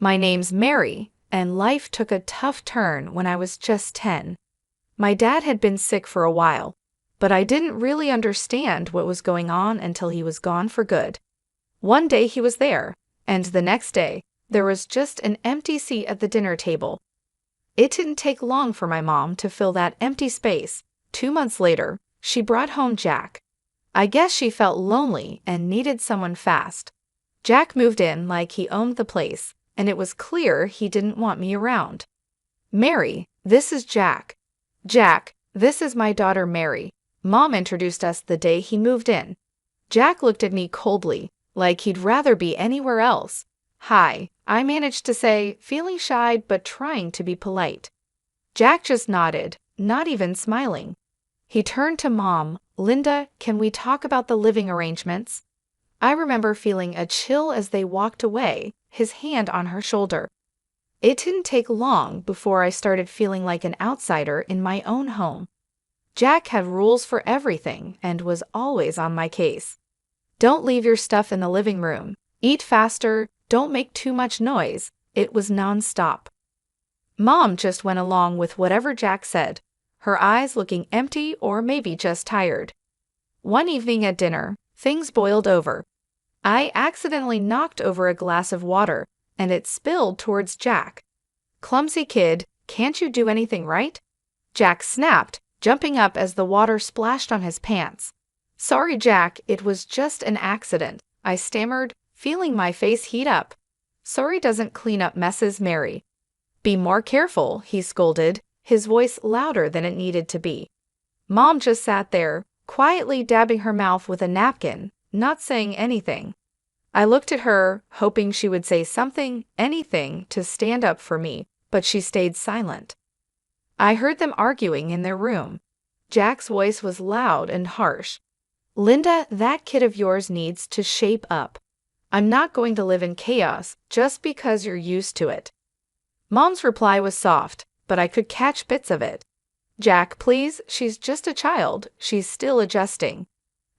My name's Mary, and life took a tough turn when I was just 10. My dad had been sick for a while, but I didn't really understand what was going on until he was gone for good. One day he was there, and the next day, there was just an empty seat at the dinner table. It didn't take long for my mom to fill that empty space. 2 months later, she brought home Jack. I guess she felt lonely and needed someone fast. Jack moved in like he owned the place, and it was clear he didn't want me around. Mary, this is Jack. Jack, this is my daughter Mary. Mom introduced us the day he moved in. Jack looked at me coldly, like he'd rather be anywhere else. Hi, I managed to say, feeling shy but trying to be polite. Jack just nodded, not even smiling. He turned to Mom. Linda, can we talk about the living arrangements? I remember feeling a chill as they walked away, his hand on her shoulder. It didn't take long before I started feeling like an outsider in my own home. Jack had rules for everything and was always on my case. Don't leave your stuff in the living room. Eat faster. Don't make too much noise. It was nonstop. Mom just went along with whatever Jack said, her eyes looking empty or maybe just tired. One evening at dinner, things boiled over. I accidentally knocked over a glass of water, and it spilled towards Jack. Clumsy kid, can't you do anything right? Jack snapped, jumping up as the water splashed on his pants. Sorry, Jack, it was just an accident, I stammered, feeling my face heat up. Sorry doesn't clean up messes, Mary. Be more careful, he scolded, his voice louder than it needed to be. Mom just sat there, quietly dabbing her mouth with a napkin, not saying anything. I looked at her, hoping she would say something, anything, to stand up for me, but she stayed silent. I heard them arguing in their room. Jack's voice was loud and harsh. Linda, that kid of yours needs to shape up. I'm not going to live in chaos just because you're used to it. Mom's reply was soft, but I could catch bits of it. Jack, please, she's just a child. She's still adjusting.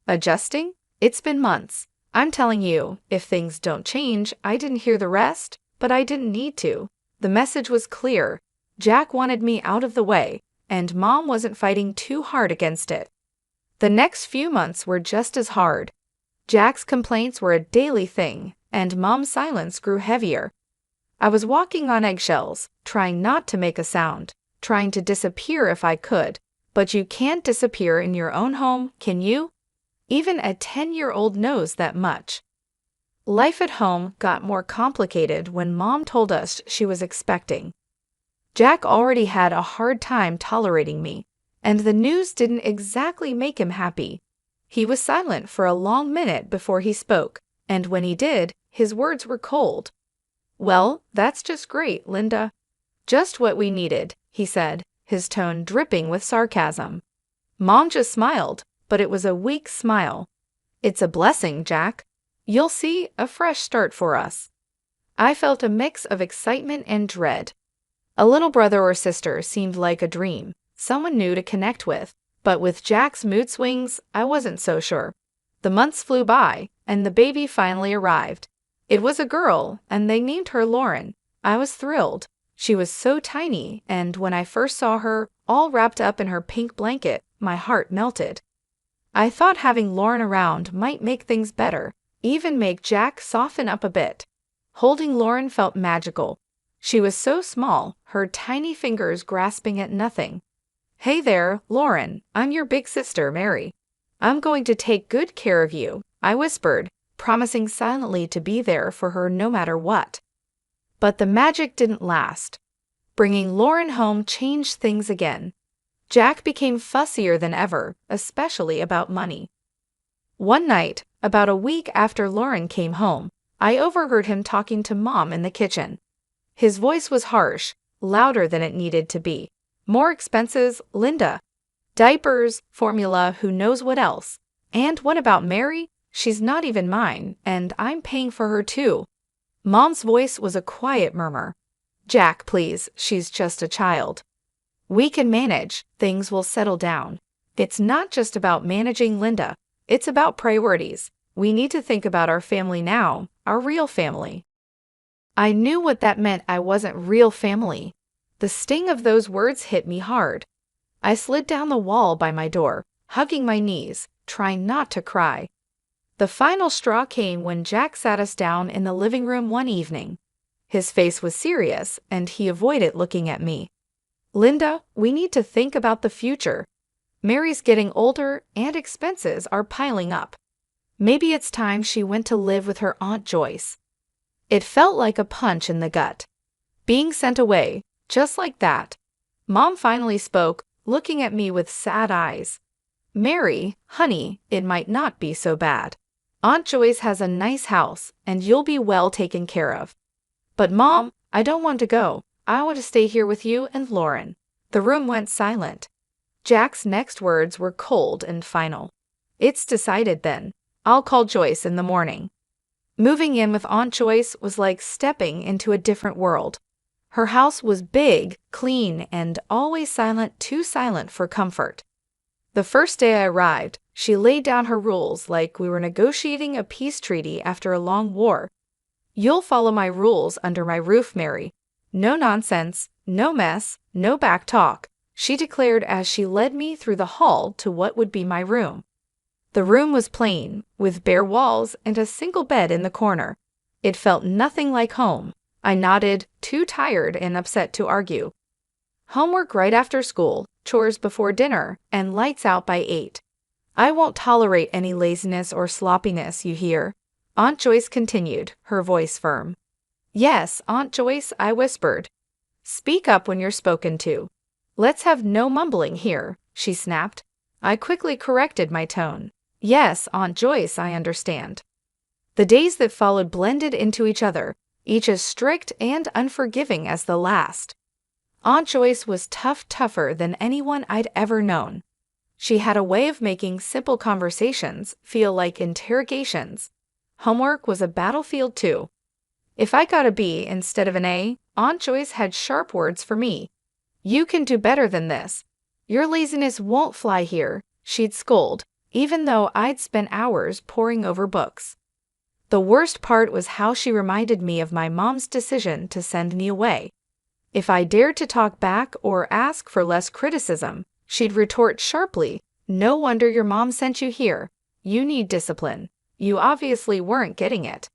Adjusting? It's been months. I'm telling you, if things don't change, I didn't hear the rest, but I didn't need to. The message was clear. Jack wanted me out of the way, and Mom wasn't fighting too hard against it. The next few months were just as hard. Jack's complaints were a daily thing, and Mom's silence grew heavier. I was walking on eggshells, trying not to make a sound, trying to disappear if I could, but you can't disappear in your own home, can you? Even a 10-year-old knows that much. Life at home got more complicated when Mom told us she was expecting. Jack already had a hard time tolerating me, and the news didn't exactly make him happy. He was silent for a long minute before he spoke, and when he did, his words were cold. Well, that's just great, Linda. Just what we needed, he said, his tone dripping with sarcasm. Mom just smiled, but it was a weak smile. It's a blessing, Jack. You'll see, a fresh start for us. I felt a mix of excitement and dread. A little brother or sister seemed like a dream, someone new to connect with, but with Jack's mood swings, I wasn't so sure. The months flew by, and the baby finally arrived. It was a girl, and they named her Lauren. I was thrilled. She was so tiny, and when I first saw her, all wrapped up in her pink blanket, my heart melted. I thought having Lauren around might make things better, even make Jack soften up a bit. Holding Lauren felt magical. She was so small, her tiny fingers grasping at nothing. Hey there, Lauren, I'm your big sister, Mary. I'm going to take good care of you, I whispered, promising silently to be there for her no matter what. But the magic didn't last. Bringing Lauren home changed things again. Jack became fussier than ever, especially about money. One night, about a week after Lauren came home, I overheard him talking to Mom in the kitchen. His voice was harsh, louder than it needed to be. More expenses, Linda. Diapers, formula, who knows what else. And what about Mary? She's not even mine, and I'm paying for her too. Mom's voice was a quiet murmur. Jack, please, she's just a child. We can manage, things will settle down. It's not just about managing Linda, it's about priorities. We need to think about our family now, our real family. I knew what that meant. I wasn't real family. The sting of those words hit me hard. I slid down the wall by my door, hugging my knees, trying not to cry. The final straw came when Jack sat us down in the living room one evening. His face was serious, and he avoided looking at me. Linda, we need to think about the future. Mary's getting older, and expenses are piling up. Maybe it's time she went to live with her Aunt Joyce. It felt like a punch in the gut. Being sent away, just like that. Mom finally spoke, looking at me with sad eyes. Mary, honey, it might not be so bad. Aunt Joyce has a nice house, and you'll be well taken care of. But Mom, I don't want to go. I want to stay here with you and Lauren. The room went silent. Jack's next words were cold and final. It's decided then. I'll call Joyce in the morning. Moving in with Aunt Joyce was like stepping into a different world. Her house was big, clean, and always silent, too silent for comfort. The first day I arrived, she laid down her rules like we were negotiating a peace treaty after a long war. You'll follow my rules under my roof, Mary. No nonsense, no mess, no back talk, she declared as she led me through the hall to what would be my room. The room was plain, with bare walls and a single bed in the corner. It felt nothing like home. I nodded, too tired and upset to argue. Homework right after school, chores before dinner, and lights out by 8. I won't tolerate any laziness or sloppiness, you hear? Aunt Joyce continued, her voice firm. Yes, Aunt Joyce, I whispered. Speak up when you're spoken to. Let's have no mumbling here, she snapped. I quickly corrected my tone. Yes, Aunt Joyce, I understand. The days that followed blended into each other, each as strict and unforgiving as the last. Aunt Joyce was tougher than anyone I'd ever known. She had a way of making simple conversations feel like interrogations. Homework was a battlefield too. If I got a B instead of an A, Aunt Joyce had sharp words for me. You can do better than this. Your laziness won't fly here, she'd scold, even though I'd spent hours poring over books. The worst part was how she reminded me of my mom's decision to send me away. If I dared to talk back or ask for less criticism, she'd retort sharply, no wonder your mom sent you here. You need discipline. You obviously weren't getting it.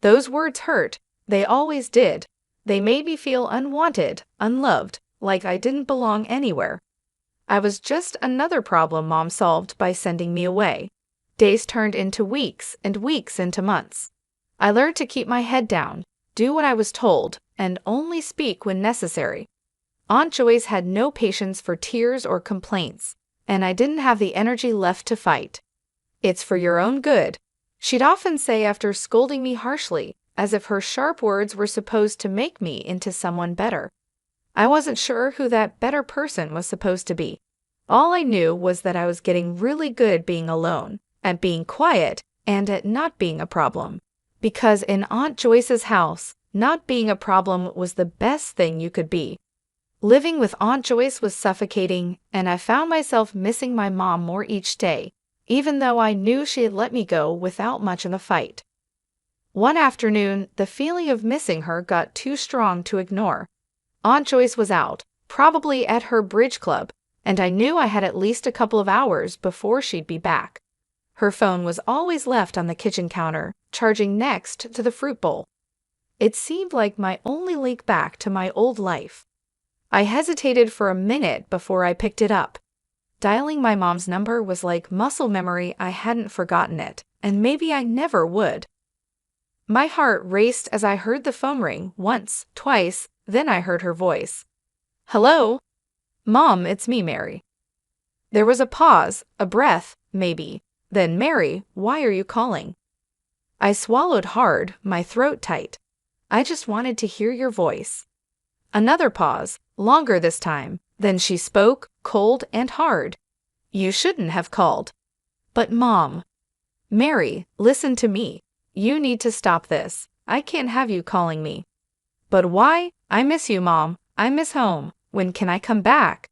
Those words hurt. They always did. They made me feel unwanted, unloved, like I didn't belong anywhere. I was just another problem Mom solved by sending me away. Days turned into weeks and weeks into months. I learned to keep my head down, do what I was told, and only speak when necessary. Aunt Joyce had no patience for tears or complaints, and I didn't have the energy left to fight. It's for your own good, she'd often say after scolding me harshly, as if her sharp words were supposed to make me into someone better. I wasn't sure who that better person was supposed to be. All I knew was that I was getting really good being alone, at being quiet, and at not being a problem. Because in Aunt Joyce's house, not being a problem was the best thing you could be. Living with Aunt Joyce was suffocating, and I found myself missing my mom more each day, even though I knew she had let me go without much of a fight. One afternoon, the feeling of missing her got too strong to ignore. Aunt Joyce was out, probably at her bridge club, and I knew I had at least a couple of hours before she'd be back. Her phone was always left on the kitchen counter, charging next to the fruit bowl. It seemed like my only link back to my old life. I hesitated for a minute before I picked it up. Dialing my mom's number was like muscle memory. I hadn't forgotten it, and maybe I never would. My heart raced as I heard the phone ring once, twice, then I heard her voice. Hello? Mom, it's me, Mary. There was a pause, a breath, maybe. Then, Mary, why are you calling? I swallowed hard, my throat tight. I just wanted to hear your voice. Another pause, longer this time. Then she spoke, cold and hard. You shouldn't have called. But Mom. Mary, listen to me. You need to stop this. I can't have you calling me. But why? I miss you, Mom. I miss home. When can I come back?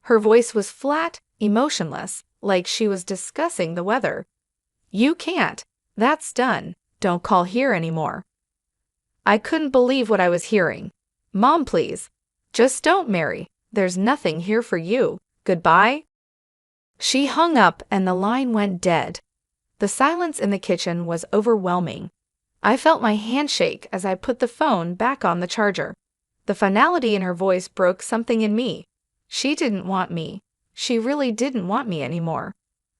Her voice was flat, emotionless, like she was discussing the weather. You can't. That's done. Don't call here anymore. I couldn't believe what I was hearing. Mom, please. Just don't, Mary. There's nothing here for you. Goodbye. She hung up and the line went dead. The silence in the kitchen was overwhelming. I felt my hand shake as I put the phone back on the charger. The finality in her voice broke something in me. She didn't want me. She really didn't want me anymore.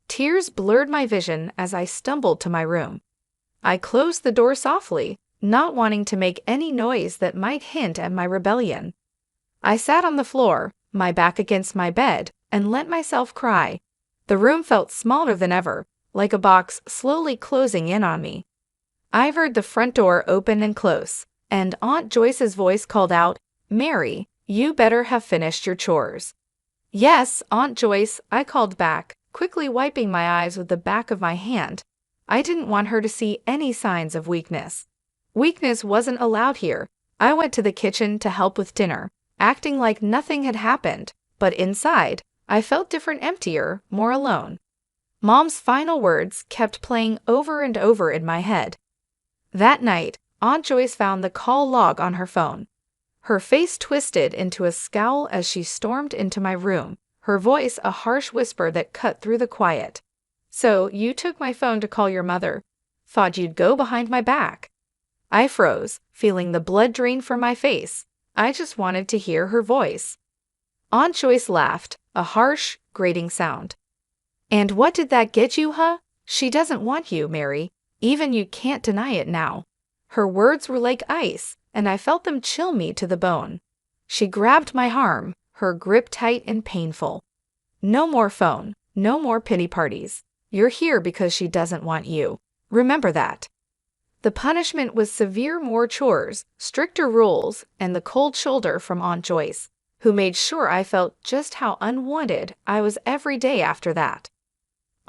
Tears blurred my vision as I stumbled to my room. I closed the door softly, not wanting to make any noise that might hint at my rebellion. I sat on the floor, my back against my bed, and let myself cry. The room felt smaller than ever, like a box slowly closing in on me. I heard the front door open and close, and Aunt Joyce's voice called out, "Mary, you better have finished your chores." "Yes, Aunt Joyce," I called back, quickly wiping my eyes with the back of my hand. I didn't want her to see any signs of weakness. Weakness wasn't allowed here. I went to the kitchen to help with dinner, acting like nothing had happened, but inside, I felt different, emptier, more alone. Mom's final words kept playing over and over in my head. That night, Aunt Joyce found the call log on her phone. Her face twisted into a scowl as she stormed into my room, her voice a harsh whisper that cut through the quiet. "So, you took my phone to call your mother. Thought you'd go behind my back." I froze, feeling the blood drain from my face. I just wanted to hear her voice. Aunt Joyce laughed, a harsh, grating sound. "And what did that get you, huh? She doesn't want you, Mary. Even you can't deny it now." Her words were like ice, and I felt them chill me to the bone. She grabbed my arm, her grip tight and painful. "No more phone, no more pity parties. You're here because she doesn't want you. Remember that." The punishment was severe, more chores, stricter rules, and the cold shoulder from Aunt Joyce, who made sure I felt just how unwanted I was every day after that.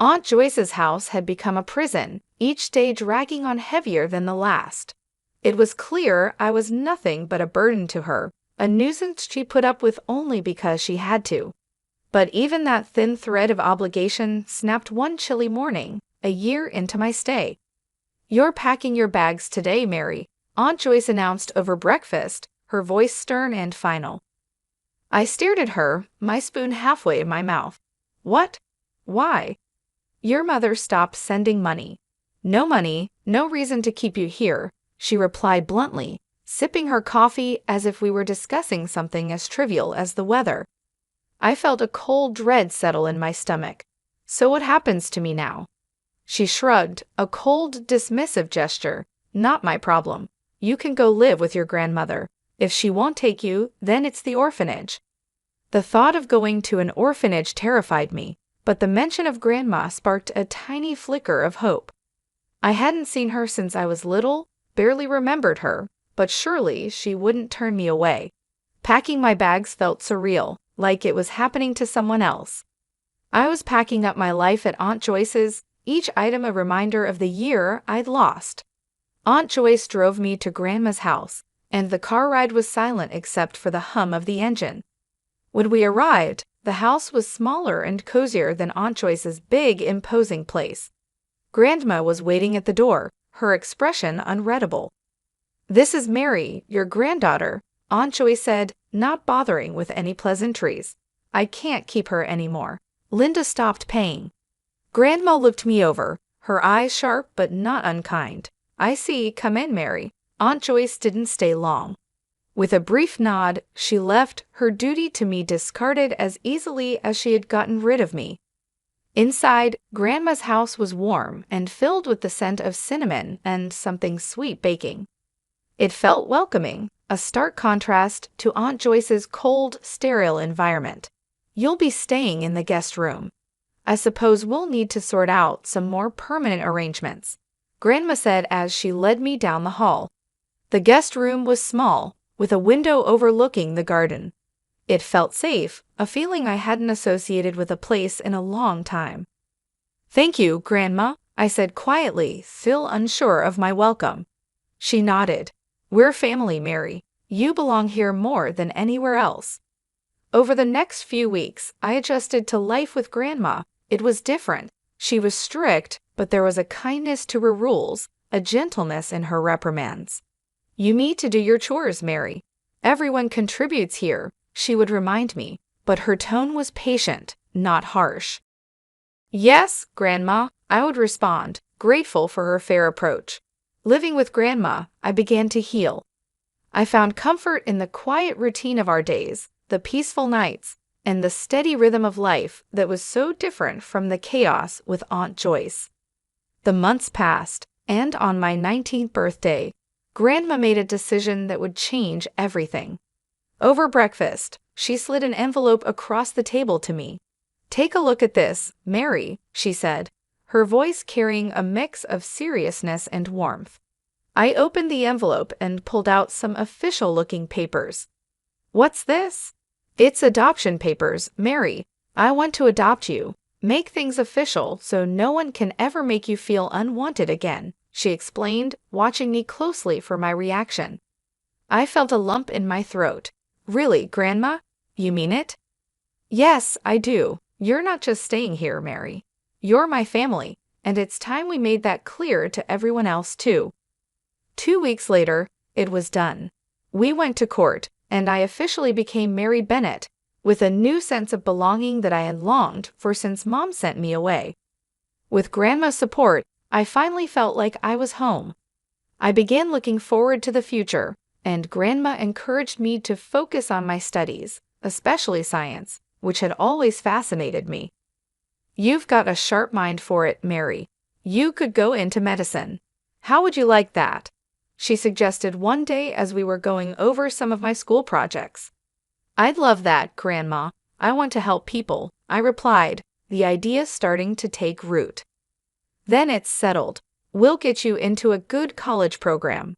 Aunt Joyce's house had become a prison, each day dragging on heavier than the last. It was clear I was nothing but a burden to her, a nuisance she put up with only because she had to. But even that thin thread of obligation snapped one chilly morning, a year into my stay. "You're packing your bags today, Mary," Aunt Joyce announced over breakfast, her voice stern and final. I stared at her, my spoon halfway in my mouth. "What? Why?" "Your mother stopped sending money." "No money, no reason to keep you here," she replied bluntly, sipping her coffee as if we were discussing something as trivial as the weather. I felt a cold dread settle in my stomach. "So what happens to me now?" She shrugged, a cold, dismissive gesture. "Not my problem. You can go live with your grandmother. If she won't take you, then it's the orphanage." The thought of going to an orphanage terrified me, but the mention of Grandma sparked a tiny flicker of hope. I hadn't seen her since I was little, barely remembered her, but surely she wouldn't turn me away. Packing my bags felt surreal, like it was happening to someone else. I was packing up my life at Aunt Joyce's, each item a reminder of the year I'd lost. Aunt Joyce drove me to Grandma's house, and the car ride was silent except for the hum of the engine. When we arrived, the house was smaller and cozier than Aunt Joyce's big, imposing place. Grandma was waiting at the door, her expression unreadable. "This is Mary, your granddaughter," Aunt Joyce said, not bothering with any pleasantries. "I can't keep her anymore. Linda stopped paying." Grandma looked me over, her eyes sharp but not unkind. "I see, come in, Mary." Aunt Joyce didn't stay long. With a brief nod, she left, her duty to me discarded as easily as she had gotten rid of me. Inside, Grandma's house was warm and filled with the scent of cinnamon and something sweet baking. It felt welcoming, a stark contrast to Aunt Joyce's cold, sterile environment. "You'll be staying in the guest room. I suppose we'll need to sort out some more permanent arrangements," Grandma said as she led me down the hall. The guest room was small, with a window overlooking the garden. It felt safe, a feeling I hadn't associated with a place in a long time. "Thank you, Grandma," I said quietly, still unsure of my welcome. She nodded. "We're family, Mary. You belong here more than anywhere else." Over the next few weeks, I adjusted to life with Grandma. It was different. She was strict, but there was a kindness to her rules, a gentleness in her reprimands. You need to do your chores, Mary. Everyone contributes here, she would remind me, but her tone was patient, not harsh. Yes, Grandma, I would respond, grateful for her fair approach. Living with Grandma, I began to heal. I found comfort in the quiet routine of our days, the peaceful nights, and the steady rhythm of life that was so different from the chaos with Aunt Joyce. The months passed, and on my 19th birthday, Grandma made a decision that would change everything. Over breakfast, she slid an envelope across the table to me. "Take a look at this, Mary," she said, her voice carrying a mix of seriousness and warmth. I opened the envelope and pulled out some official-looking papers. "What's this?" "It's adoption papers, Mary. I want to adopt you. Make things official so no one can ever make you feel unwanted again," she explained, watching me closely for my reaction. I felt a lump in my throat. "Really, Grandma? You mean it?" "Yes, I do. You're not just staying here, Mary. You're my family, and it's time we made that clear to everyone else, too." 2 weeks later, it was done. We went to court, and I officially became Mary Bennett, with a new sense of belonging that I had longed for since Mom sent me away. With Grandma's support, I finally felt like I was home. I began looking forward to the future, and Grandma encouraged me to focus on my studies, especially science, which had always fascinated me. "You've got a sharp mind for it, Mary. You could go into medicine. How would you like that?" she suggested one day as we were going over some of my school projects. "I'd love that, Grandma. I want to help people," I replied, the idea starting to take root. "Then it's settled. We'll get you into a good college program.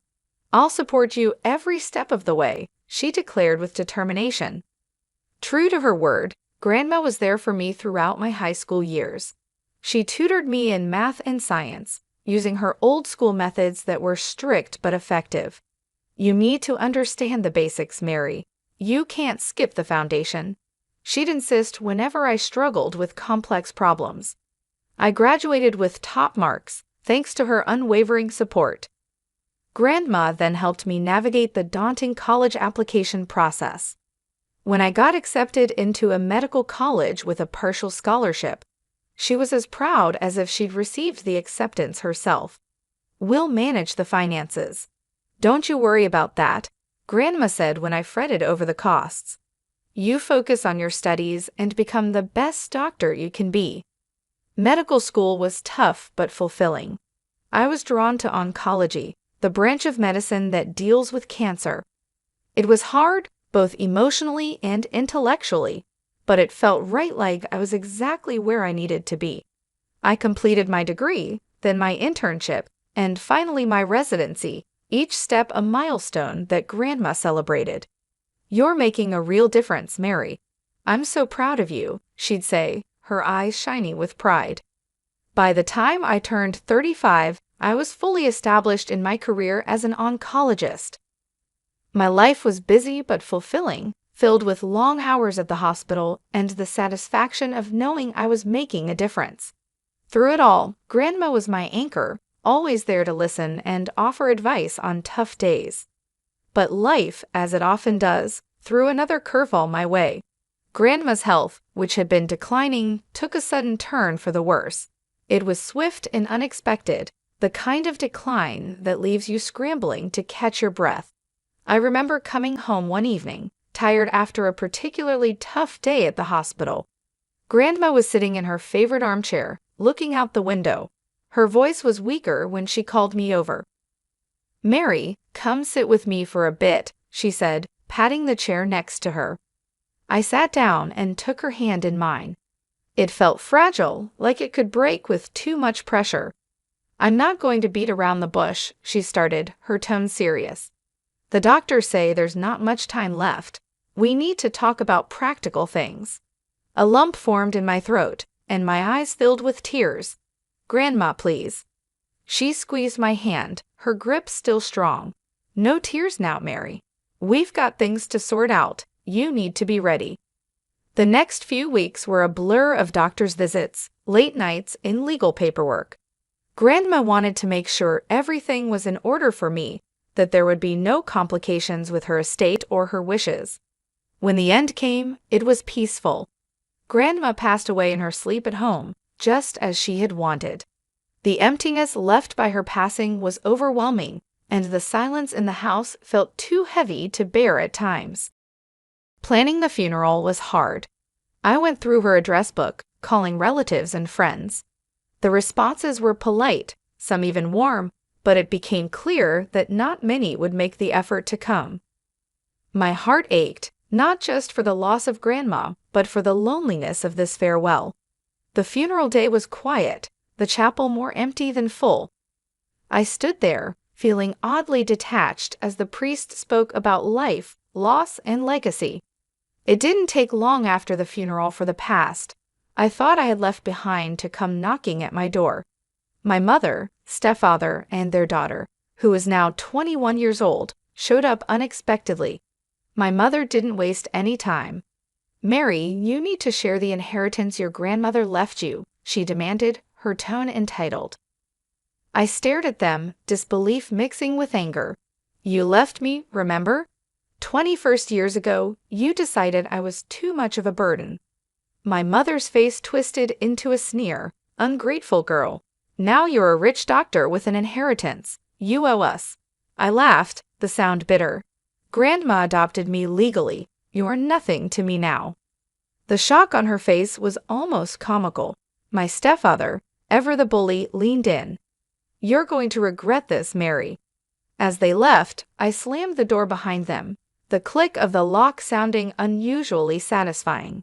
I'll support you every step of the way," she declared with determination. True to her word, Grandma was there for me throughout my high school years. She tutored me in math and science, using her old-school methods that were strict but effective. "You need to understand the basics, Mary. You can't skip the foundation," she'd insist whenever I struggled with complex problems. I graduated with top marks, thanks to her unwavering support. Grandma then helped me navigate the daunting college application process. When I got accepted into a medical college with a partial scholarship, she was as proud as if she'd received the acceptance herself. "We'll manage the finances. Don't you worry about that," Grandma said when I fretted over the costs. "You focus on your studies and become the best doctor you can be." Medical school was tough but fulfilling. I was drawn to oncology, the branch of medicine that deals with cancer. It was hard, both emotionally and intellectually, but it felt right, like I was exactly where I needed to be. I completed my degree, then my internship, and finally my residency, each step a milestone that Grandma celebrated. "You're making a real difference, Mary. I'm so proud of you," she'd say, her eyes shiny with pride. By the time I turned 35, I was fully established in my career as an oncologist. My life was busy but fulfilling, filled with long hours at the hospital and the satisfaction of knowing I was making a difference. Through it all, Grandma was my anchor, always there to listen and offer advice on tough days. But life, as it often does, threw another curveball my way. Grandma's health, which had been declining, took a sudden turn for the worse. It was swift and unexpected, the kind of decline that leaves you scrambling to catch your breath. I remember coming home one evening, tired after a particularly tough day at the hospital. Grandma was sitting in her favorite armchair, looking out the window. Her voice was weaker when she called me over. "Mary, come sit with me for a bit," she said, patting the chair next to her. I sat down and took her hand in mine. It felt fragile, like it could break with too much pressure. "I'm not going to beat around the bush," she started, her tone serious. "The doctors say there's not much time left. We need to talk about practical things." A lump formed in my throat, and my eyes filled with tears. "Grandma, please." She squeezed my hand, her grip still strong. "No tears now, Mary. We've got things to sort out. You need to be ready." The next few weeks were a blur of doctor's visits, late nights, and legal paperwork. Grandma wanted to make sure everything was in order for me, that there would be no complications with her estate or her wishes. When the end came, it was peaceful. Grandma passed away in her sleep at home, just as she had wanted. The emptiness left by her passing was overwhelming, and the silence in the house felt too heavy to bear at times. Planning the funeral was hard. I went through her address book, calling relatives and friends. The responses were polite, some even warm, but it became clear that not many would make the effort to come. My heart ached, not just for the loss of Grandma, but for the loneliness of this farewell. The funeral day was quiet, the chapel more empty than full. I stood there, feeling oddly detached as the priest spoke about life, loss, and legacy. It didn't take long after the funeral for the past I thought I had left behind to come knocking at my door. My mother, stepfather, and their daughter, who was now 21 years old, showed up unexpectedly. My mother didn't waste any time. "Mary, you need to share the inheritance your grandmother left you," she demanded, her tone entitled. I stared at them, disbelief mixing with anger. "You left me, remember? 21 years ago, you decided I was too much of a burden." My mother's face twisted into a sneer. "Ungrateful girl. Now you're a rich doctor with an inheritance. You owe us." I laughed, the sound bitter. "Grandma adopted me legally. You're nothing to me now." The shock on her face was almost comical. My stepfather, ever the bully, leaned in. "You're going to regret this, Mary." As they left, I slammed the door behind them, the click of the lock sounding unusually satisfying.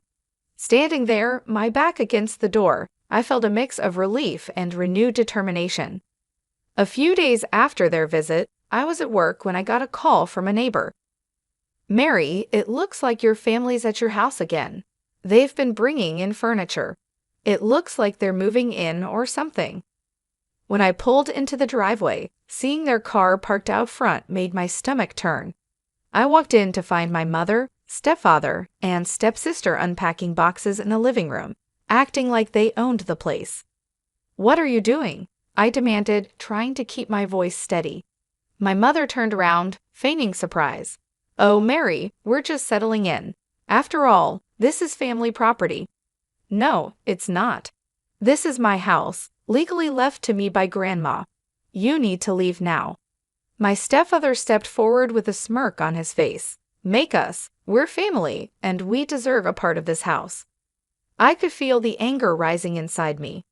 Standing there, my back against the door, I felt a mix of relief and renewed determination. A few days after their visit, I was at work when I got a call from a neighbor. "Mary, it looks like your family's at your house again. They've been bringing in furniture. It looks like they're moving in or something." When I pulled into the driveway, seeing their car parked out front made my stomach turn. I walked in to find my mother, stepfather, and stepsister unpacking boxes in the living room, acting like they owned the place. "What are you doing?" I demanded, trying to keep my voice steady. My mother turned around, feigning surprise. "Oh, Mary, we're just settling in. After all, this is family property." "No, it's not. This is my house, legally left to me by Grandma. You need to leave now." My stepfather stepped forward with a smirk on his face. "Make us. We're family, and we deserve a part of this house." I could feel the anger rising inside me.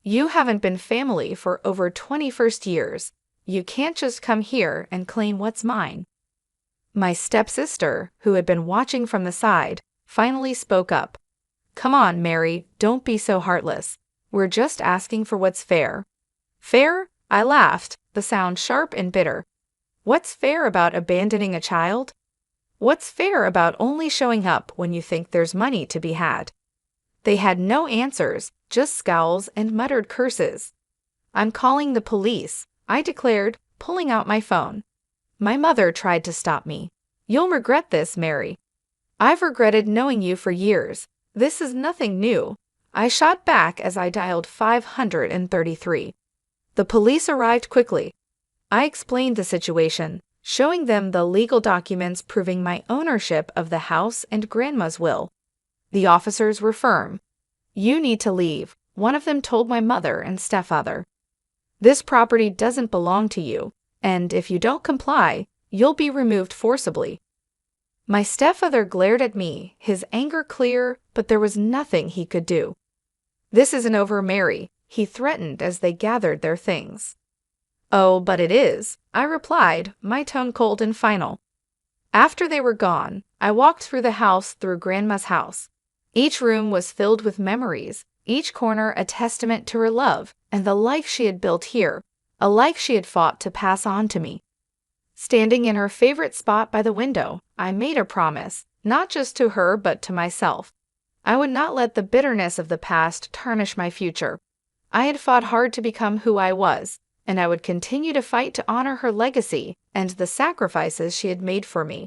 "You haven't been family for over 21 years. You can't just come here and claim what's mine." My stepsister, who had been watching from the side, finally spoke up. "Come on, Mary, don't be so heartless. We're just asking for what's fair." "Fair?" I laughed, the sound sharp and bitter. "What's fair about abandoning a child? What's fair about only showing up when you think there's money to be had?" They had no answers, just scowls and muttered curses. "I'm calling the police," I declared, pulling out my phone. My mother tried to stop me. "You'll regret this, Mary." "I've regretted knowing you for years. This is nothing new," I shot back as I dialed 533. The police arrived quickly. I explained the situation, showing them the legal documents proving my ownership of the house and Grandma's will. The officers were firm. "You need to leave," one of them told my mother and stepfather. "This property doesn't belong to you, and if you don't comply, you'll be removed forcibly." My stepfather glared at me, his anger clear, but there was nothing he could do. "This isn't over, Mary," he threatened as they gathered their things. "Oh, but it is," I replied, my tone cold and final. After they were gone, I walked through the house through Grandma's house. Each room was filled with memories, each corner a testament to her love and the life she had built here, a life she had fought to pass on to me. Standing in her favorite spot by the window, I made a promise, not just to her but to myself. I would not let the bitterness of the past tarnish my future. I had fought hard to become who I was, and I would continue to fight to honor her legacy and the sacrifices she had made for me.